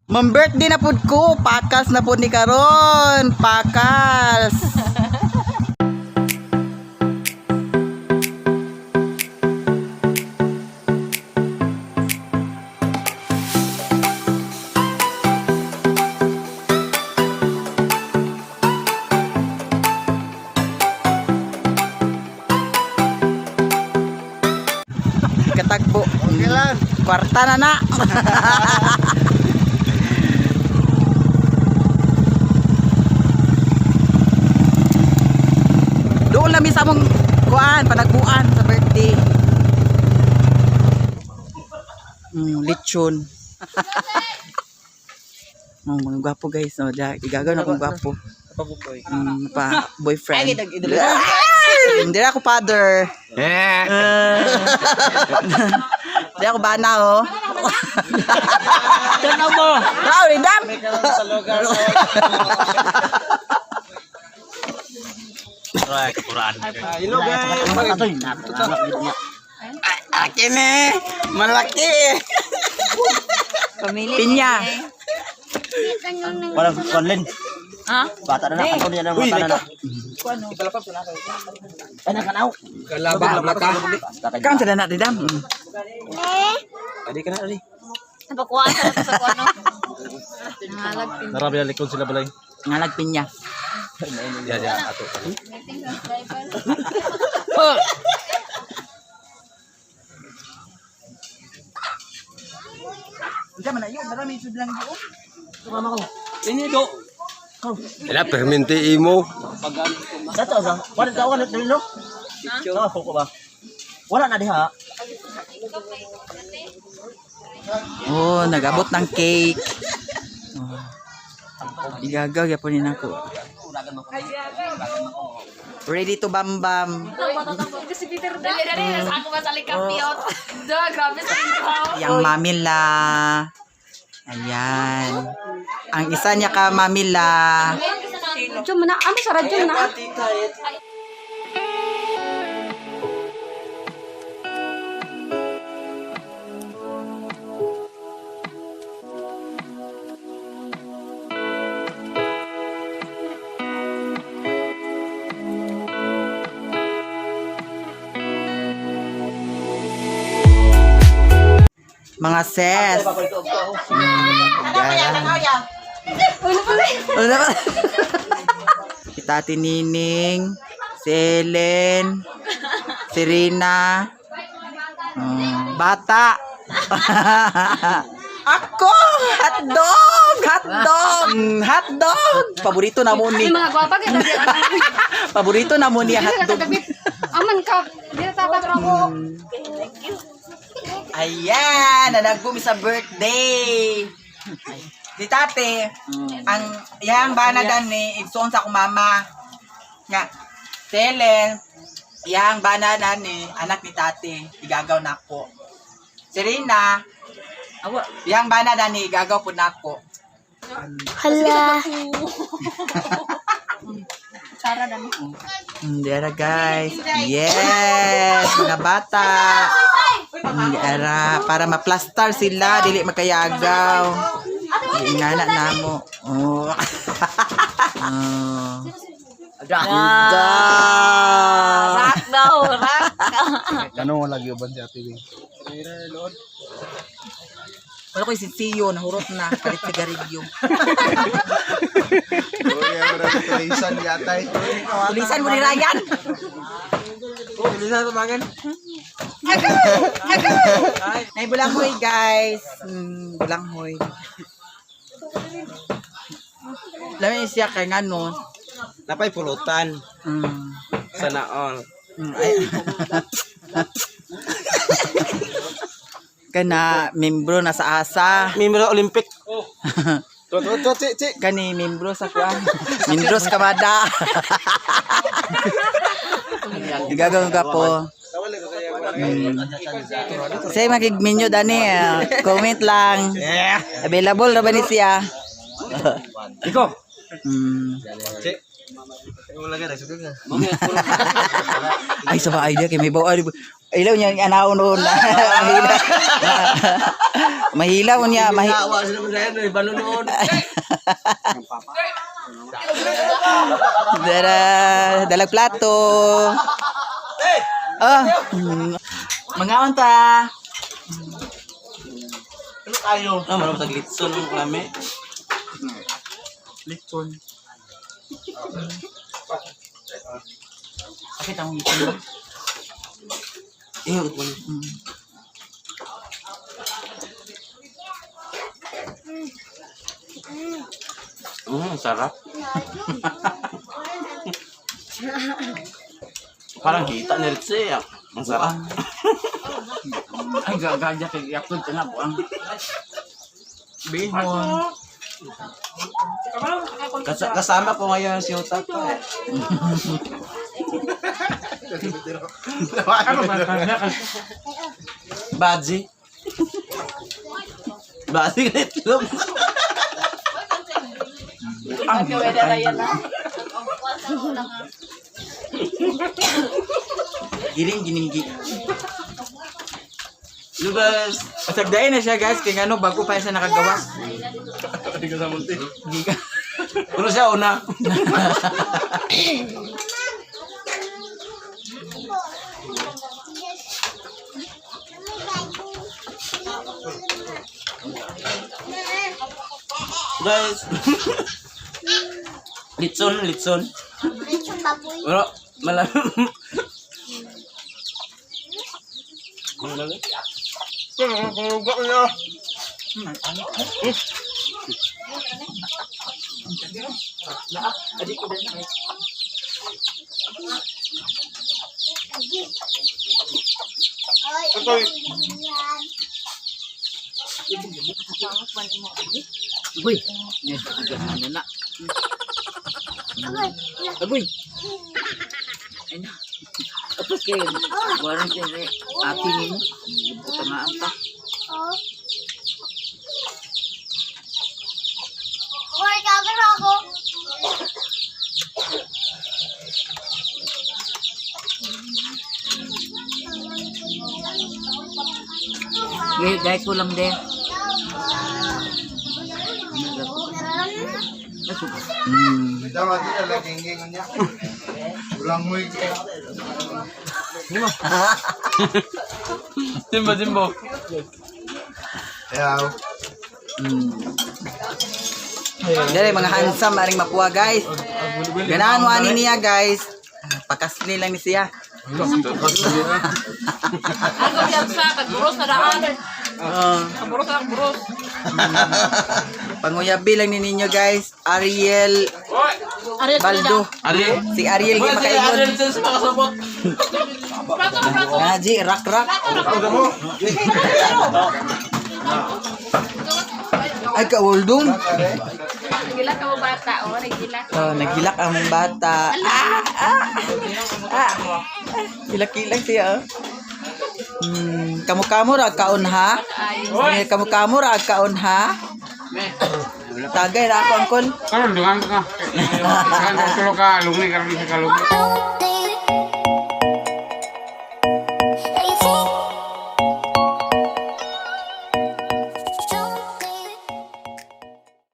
Mam-birthday na pud ko, pakas na pud ni karon, pakas. Katagbo. Okay lang. Kwarta na na. Doon lang sa mong kuan, panagbuan sa birthday. Lechon. Mga gwapo guys, no. Igagaw na akong gwapo. Pa boyfriend. Hindi ako father. Hindi ako bana, oh. Tanaw mo. Raw, Ridam! Sa lugar sa Quran. Hello guys. Akin eh. Malaki. Pinya. Walang konlen. Ha? Bata na ako niya ng bata na. Ano kanaw? Kalaba mata. Kan sa dana, Ridam. Adi ka na adi. Napakuha sa kuano. Nangalag Narabi na likod sila balay. Ngalag pinya. Ya ato. Diyan man ayo, marami sud lang yo. Mama ko. Ini do. Ila perminti imo. Dato sa. Wala daw ka dito. Ha? Ko ba? Wala na diha. Oh, nagabot ng cake. Oh. Igagaw yapon ni nako. Ready to bam-bam. si Peter dali sa ako masali kampiyon. Grabe sa ikaw. Yang mamila. Ayan. Ang isa niya ka mamila. Cuma na ano sa radyo na. Mga ses. Si Tati Nining, si Ellen, si Rina, bata. Ako! Hotdog! Hotdog! Hotdog! Paborito na mo ni. Mga gwapa kay dali. Paborito na mo ni hotdog. Aman ka. Dili tapat ra ko. Ayan, nanagbumi sa birthday. Si tate, ang yang bana dan ni igsoon sa akong mama. Nga, Telen, yang bana dan ni anak ni tate, igagaw na ako. Si Rina, yang bana dan ni igagaw po na ako. Hala. Sara dan. Dera guys. Yes, mga bata. Dera, para maplastar sila, dili makayagaw. Ingana na mo. Oh. Ganda. Rak daw, rak. Ano lagi uban si Ate Wing? Wala ko isinsiyo, nahurot na. Palit sigarilyo. Tulisan yata eh. Tulisan mo ni Ryan. Tulisan tumangan. Nay, bulanghoy guys. Bulanghoy. Lamin siya kay ngano. Napay pulutan. Sana all. Kana membro na sa asa. Mimro Olympic. Kani membro sa kuan. Membro sa kamada. Digagaw ka po. Say makigminyo dani. Comment lang. Available ra ba ni siya? Iko. Ay, sama idea kay may bawa. Ilaw niya anaon-on. Mahilaw niya, Awa sila mo sa ano, banunoon. Dalag plato. Ah. Mga unta. Ano tayo? Ah, marami sa glitson ng klame. Litson. Sakit ang litson. Iyo, ito. Sarap. Parang kita ni Ritzy. Ang sarap. Ay, gagaya kay yapod ka na buang. Bihon. Kasama ko ngayon si Utak. Badzi. Badzi ka itlog. Ang kaweda na yan na. Giling-giling-gi. Lubas. Pasagdain na siya guys, kaya ano, bago pa siya nakagawas. Hindi ka sa multi. Hindi ka. Pero siya una. Guys. Litson. Litson baboy. Pero malam. Ay, yan. Uy, ano na. Agoy. Ay na. Tapos kayo, warang siya ati nimo. Tamaan pa. Oh. Hoy, camera ako. Gaya ko lang din. Timbo. Dali mga handsome aring makuha guys. Ganahan mo ani niya guys. Pakasli lang ni siya. Ako yan sa kagburos na daan. Kagburos na kagburos. Panguyabi lang ni ninyo guys. Ariel Baldo. Ari. Si Ariel gi makaingon. Ari sa makasabot. Ngaji rak. Ay kauldong. Nagilak ka mo bata, o, nagilak. Oh, nagilak ang bata. Kilak-kilak siya. Kamu-kamu ra kaon ha? Kamu-kamu ra kaon ha? Tagay ra ako angkol. Karon dungan ka. Kan tulog ka, lumi karon sa kalumi. Don't think